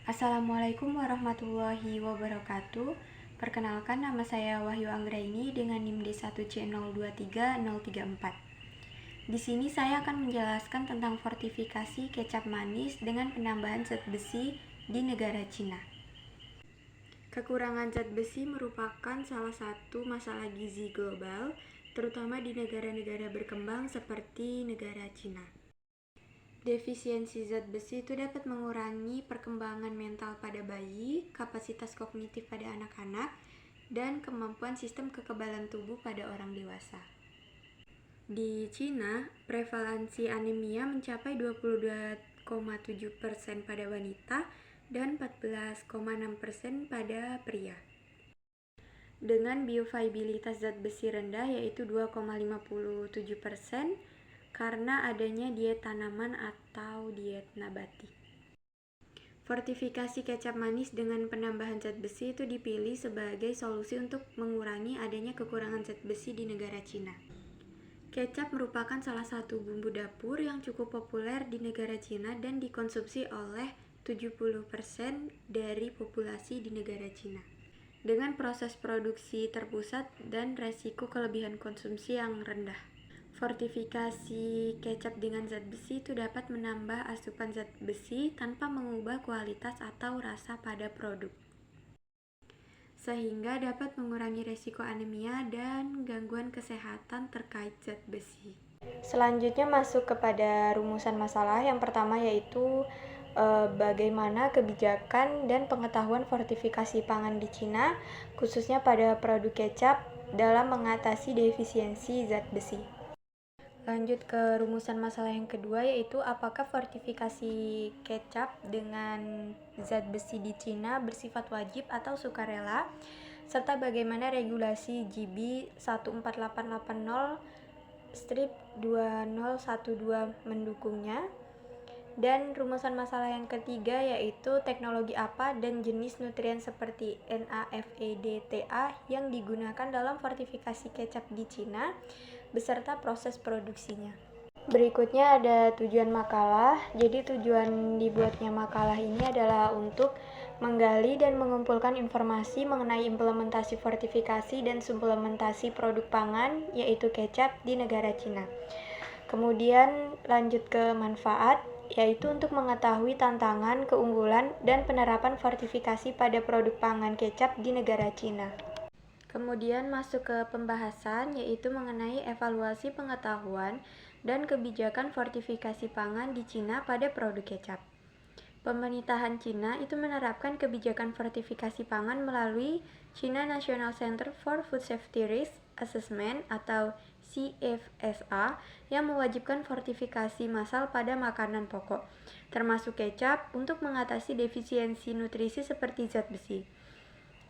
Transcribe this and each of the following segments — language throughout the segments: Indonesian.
Assalamualaikum warahmatullahi wabarakatuh. Perkenalkan, nama saya Wahyu Anggraini dengan NIM D1C023034. Di sini saya akan menjelaskan tentang fortifikasi kecap manis dengan penambahan zat besi di negara Cina. Kekurangan zat besi merupakan salah satu masalah gizi global, terutama di negara-negara berkembang seperti negara Cina. Defisiensi zat besi itu dapat mengurangi perkembangan mental pada bayi, kapasitas kognitif pada anak-anak, dan kemampuan sistem kekebalan tubuh pada orang dewasa. Di Cina, prevalensi anemia mencapai 22,7% pada wanita dan 14,6% pada pria. Dengan bioavailabilitas zat besi rendah yaitu 2,57%, karena adanya diet tanaman atau diet nabati. Fortifikasi kecap manis dengan penambahan zat besi itu dipilih sebagai solusi untuk mengurangi adanya kekurangan zat besi di negara Cina. Kecap merupakan salah satu bumbu dapur yang cukup populer di negara Cina dan dikonsumsi oleh 70% dari populasi di negara Cina. Dengan proses produksi terpusat dan resiko kelebihan konsumsi yang rendah. Fortifikasi kecap dengan zat besi itu dapat menambah asupan zat besi tanpa mengubah kualitas atau rasa pada produk, sehingga dapat mengurangi resiko anemia dan gangguan kesehatan terkait zat besi. Selanjutnya masuk kepada rumusan masalah. Yang pertama yaitu bagaimana kebijakan dan pengetahuan fortifikasi pangan di Cina, khususnya pada produk kecap, dalam mengatasi defisiensi zat besi. Lanjut ke rumusan masalah yang kedua, yaitu apakah fortifikasi kecap dengan zat besi di Cina bersifat wajib atau sukarela, serta bagaimana regulasi GB 14880/2012 mendukungnya. Dan rumusan masalah yang ketiga yaitu teknologi apa dan jenis nutrien seperti NAFEDTA yang digunakan dalam fortifikasi kecap di Cina beserta proses produksinya. Berikutnya ada tujuan makalah. Jadi tujuan dibuatnya makalah ini adalah untuk menggali dan mengumpulkan informasi mengenai implementasi fortifikasi dan suplementasi produk pangan yaitu kecap di negara Cina. Kemudian lanjut ke manfaat, yaitu untuk mengetahui tantangan, keunggulan, dan penerapan fortifikasi pada produk pangan kecap di negara Cina. Kemudian masuk ke pembahasan, yaitu mengenai evaluasi pengetahuan dan kebijakan fortifikasi pangan di Cina pada produk kecap. Pemerintahan Cina itu menerapkan kebijakan fortifikasi pangan melalui China National Center for Food Safety Risk Assessment atau CFSA yang mewajibkan fortifikasi massal pada makanan pokok, termasuk kecap, untuk mengatasi defisiensi nutrisi seperti zat besi.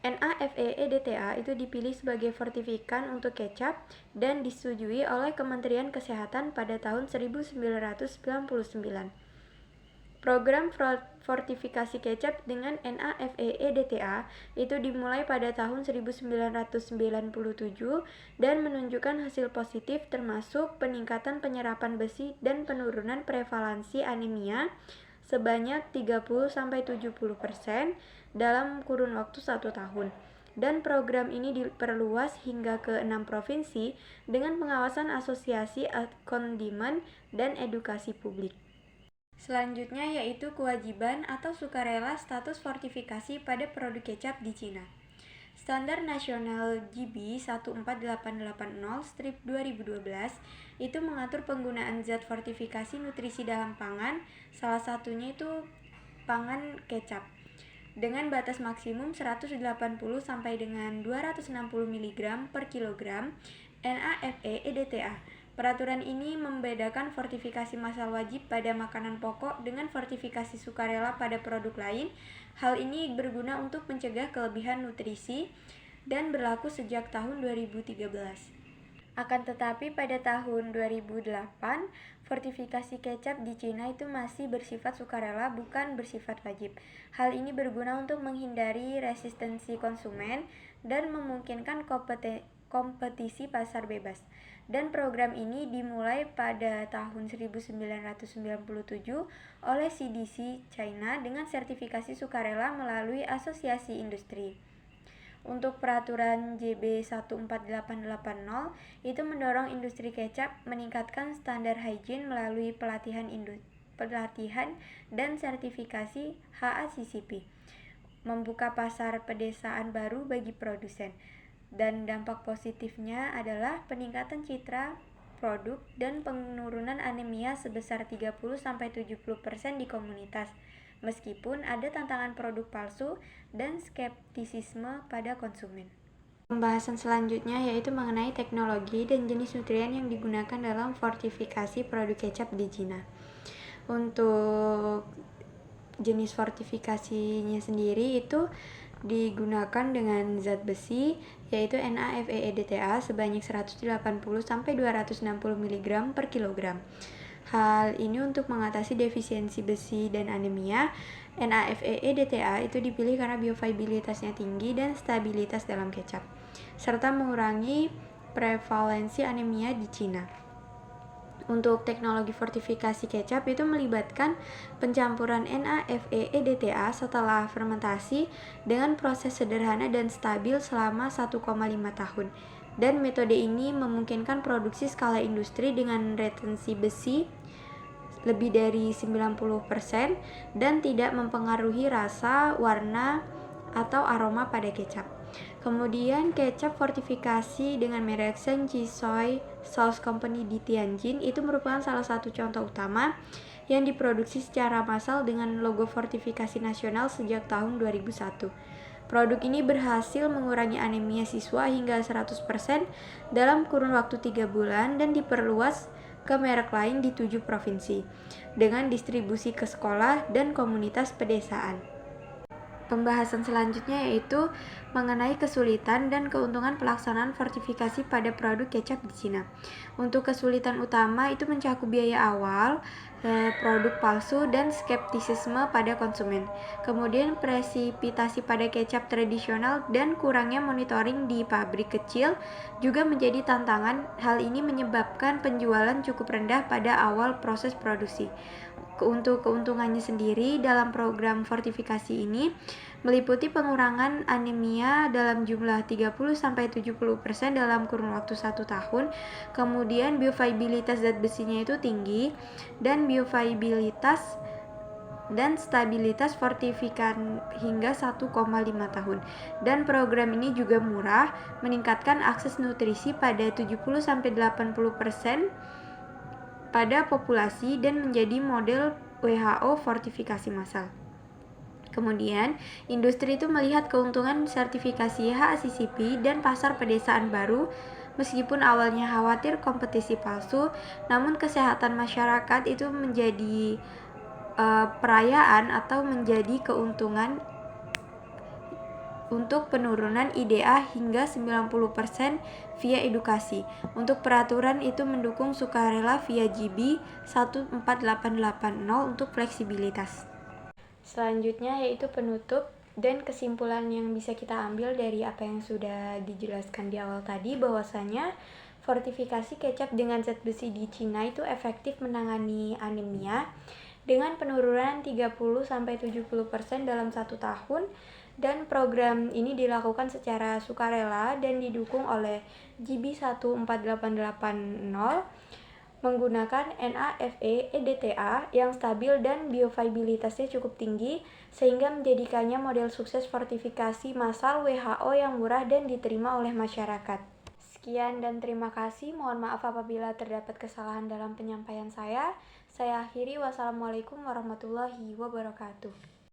NAFEDTA itu dipilih sebagai fortifikan untuk kecap dan disetujui oleh Kementerian Kesehatan pada tahun 1999. Program fortifikasi kecap dengan NAFEDTA itu dimulai pada tahun 1997 dan menunjukkan hasil positif termasuk peningkatan penyerapan besi dan penurunan prevalensi anemia sebanyak 30-70% dalam kurun waktu 1 tahun. Dan program ini diperluas hingga ke 6 provinsi dengan pengawasan asosiasi kondimen dan edukasi publik. Selanjutnya yaitu kewajiban atau sukarela status fortifikasi pada produk kecap di Cina. Standar Nasional GB 14880/2012 itu mengatur penggunaan zat fortifikasi nutrisi dalam pangan, salah satunya itu pangan kecap, dengan batas maksimum 180 sampai dengan 260 mg per kilogram NAFEDTA. Peraturan ini membedakan fortifikasi massal wajib pada makanan pokok dengan fortifikasi sukarela pada produk lain. Hal ini berguna untuk mencegah kelebihan nutrisi dan berlaku sejak tahun 2013. Akan tetapi pada tahun 2008, fortifikasi kecap di Cina itu masih bersifat sukarela, bukan bersifat wajib. Hal ini berguna untuk menghindari resistensi konsumen dan memungkinkan kompetisi pasar bebas. Dan program ini dimulai pada tahun 1997 oleh CDC China dengan sertifikasi sukarela melalui Asosiasi Industri. Untuk peraturan JB 14880 itu mendorong industri kecap meningkatkan standar hygiene melalui pelatihan dan sertifikasi HACCP, membuka pasar pedesaan baru bagi produsen. Dan dampak positifnya adalah peningkatan citra produk dan penurunan anemia sebesar 30-70% di komunitas, meskipun ada tantangan produk palsu dan skeptisisme pada konsumen. Pembahasan selanjutnya yaitu mengenai teknologi dan jenis nutrien yang digunakan dalam fortifikasi produk kecap di Cina. Untuk jenis fortifikasinya sendiri itu digunakan dengan zat besi yaitu NaFeEDTA sebanyak 180-260 mg per kilogram. Hal ini untuk mengatasi defisiensi besi dan anemia. NaFeEDTA itu dipilih karena bioavailabilitasnya tinggi dan stabilitas dalam kecap, serta mengurangi prevalensi anemia di Cina. Untuk teknologi fortifikasi kecap itu melibatkan pencampuran NaFeEDTA setelah fermentasi dengan proses sederhana dan stabil selama 1,5 tahun. Dan metode ini memungkinkan produksi skala industri dengan retensi besi lebih dari 90% dan tidak mempengaruhi rasa, warna, atau aroma pada kecap. Kemudian kecap fortifikasi dengan merek Shenji Soy Sauce Company di Tianjin itu merupakan salah satu contoh utama yang diproduksi secara massal dengan logo fortifikasi nasional sejak tahun 2001. Produk ini berhasil mengurangi anemia siswa hingga 100% dalam kurun waktu 3 bulan dan diperluas ke merek lain di 7 provinsi dengan distribusi ke sekolah dan komunitas pedesaan. Pembahasan selanjutnya yaitu mengenai kesulitan dan keuntungan pelaksanaan fortifikasi pada produk kecap di Cina. Untuk kesulitan utama itu mencakup biaya awal, produk palsu, dan skeptisisme pada konsumen. Kemudian presipitasi pada kecap tradisional dan kurangnya monitoring di pabrik kecil juga menjadi tantangan. Hal ini menyebabkan penjualan cukup rendah pada awal proses produksi. Untuk keuntungannya sendiri dalam program fortifikasi ini meliputi pengurangan anemia dalam jumlah 30-70% dalam kurun waktu 1 tahun. Kemudian bioavailabilitas zat besinya itu tinggi dan bioavailabilitas dan stabilitas fortifikan hingga 1,5 tahun. Dan program ini juga murah, meningkatkan akses nutrisi pada 70-80% pada populasi dan menjadi model WHO fortifikasi massal. Kemudian, industri itu melihat keuntungan sertifikasi HACCP dan pasar pedesaan baru. Meskipun awalnya khawatir kompetisi palsu, namun kesehatan masyarakat itu menjadi perayaan atau menjadi keuntungan untuk penurunan IDA hingga 90% via edukasi. Untuk peraturan itu mendukung sukarela via GB 14880 untuk fleksibilitas. Selanjutnya yaitu penutup dan kesimpulan yang bisa kita ambil dari apa yang sudah dijelaskan di awal tadi, bahwasanya fortifikasi kecap dengan zat besi di Cina itu efektif menangani anemia dengan penurunan 30-70% dalam 1 tahun. Dan program ini dilakukan secara sukarela dan didukung oleh GB 14880 menggunakan NaFeEDTA yang stabil dan bioavailabilitasnya cukup tinggi sehingga menjadikannya model sukses fortifikasi massal WHO yang murah dan diterima oleh masyarakat. Sekian dan terima kasih. Mohon maaf apabila terdapat kesalahan dalam penyampaian saya. Saya akhiri. Wassalamualaikum warahmatullahi wabarakatuh.